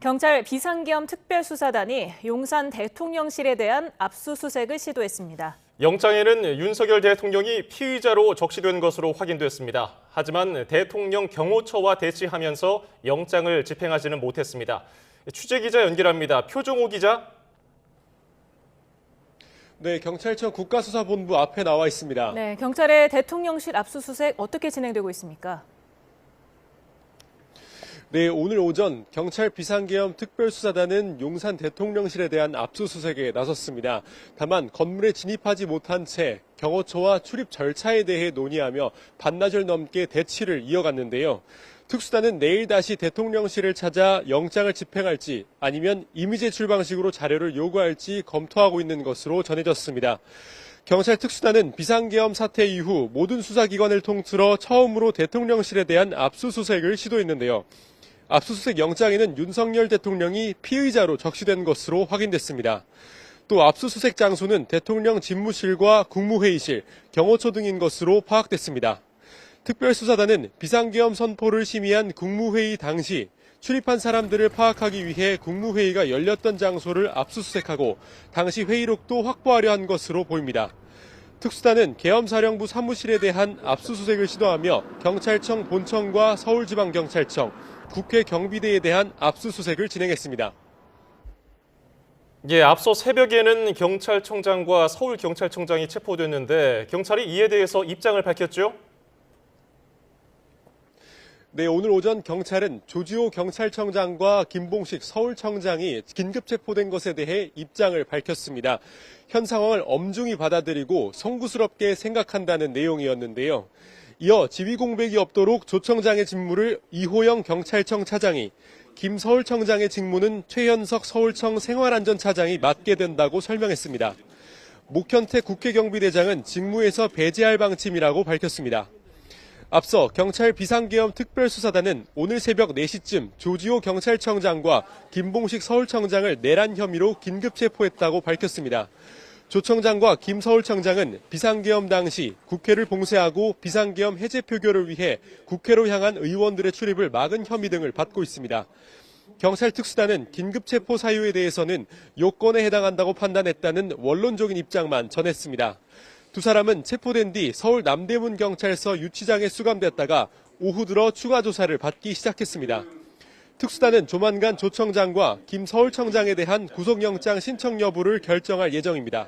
경찰 비상계엄 특별수사단이 용산 대통령실에 대한 압수수색을 시도했습니다. 영장에는 윤석열 대통령이 피의자로 적시된 것으로 확인됐습니다. 하지만 대통령 경호처와 대치하면서 영장을 집행하지는 못했습니다. 취재기자 연결합니다. 표종호 기자. 네, 경찰청 국가수사본부 앞에 나와 있습니다. 네, 경찰의 대통령실 압수수색 어떻게 진행되고 있습니까? 네, 오늘 오전 경찰 비상계엄 특별수사단은 용산 대통령실에 대한 압수수색에 나섰습니다. 다만 건물에 진입하지 못한 채 경호처와 출입 절차에 대해 논의하며 반나절 넘게 대치를 이어갔는데요. 특수단은 내일 다시 대통령실을 찾아 영장을 집행할지 아니면 임의 제출 방식으로 자료를 요구할지 검토하고 있는 것으로 전해졌습니다. 경찰 특수단은 비상계엄 사태 이후 모든 수사기관을 통틀어 처음으로 대통령실에 대한 압수수색을 시도했는데요. 압수수색 영장에는 윤석열 대통령이 피의자로 적시된 것으로 확인됐습니다. 또 압수수색 장소는 대통령 집무실과 국무회의실, 경호처 등인 것으로 파악됐습니다. 특별수사단은 비상계엄 선포를 심의한 국무회의 당시 출입한 사람들을 파악하기 위해 국무회의가 열렸던 장소를 압수수색하고 당시 회의록도 확보하려 한 것으로 보입니다. 특수단은 계엄사령부 사무실에 대한 압수수색을 시도하며 경찰청 본청과 서울지방경찰청, 국회 경비대에 대한 압수수색을 진행했습니다. 앞서 새벽에는 경찰청장과 서울경찰청장이 체포됐는데 경찰이 이에 대해서 입장을 밝혔죠? 네, 오늘 오전 경찰은 조지호 경찰청장과 김봉식 서울청장이 긴급 체포된 것에 대해 입장을 밝혔습니다. 현 상황을 엄중히 받아들이고 송구스럽게 생각한다는 내용이었는데요. 이어 지휘 공백이 없도록 조 청장의 직무를 이호영 경찰청 차장이, 김 서울청장의 직무는 최현석 서울청 생활안전차장이 맡게 된다고 설명했습니다. 목현태 국회경비대장은 직무에서 배제할 방침이라고 밝혔습니다. 앞서 경찰 비상계엄 특별수사단은 오늘 새벽 4시쯤 조지호 경찰청장과 김봉식 서울청장을 내란 혐의로 긴급 체포했다고 밝혔습니다. 조 청장과 김 서울청장은 비상계엄 당시 국회를 봉쇄하고 비상계엄 해제 표결을 위해 국회로 향한 의원들의 출입을 막은 혐의 등을 받고 있습니다. 경찰 특수단은 긴급 체포 사유에 대해서는 요건에 해당한다고 판단했다는 원론적인 입장만 전했습니다. 두 사람은 체포된 뒤 서울 남대문 경찰서 유치장에 수감됐다가 오후 들어 추가 조사를 받기 시작했습니다. 특수단은 조만간 조 청장과 김 서울청장에 대한 구속영장 신청 여부를 결정할 예정입니다.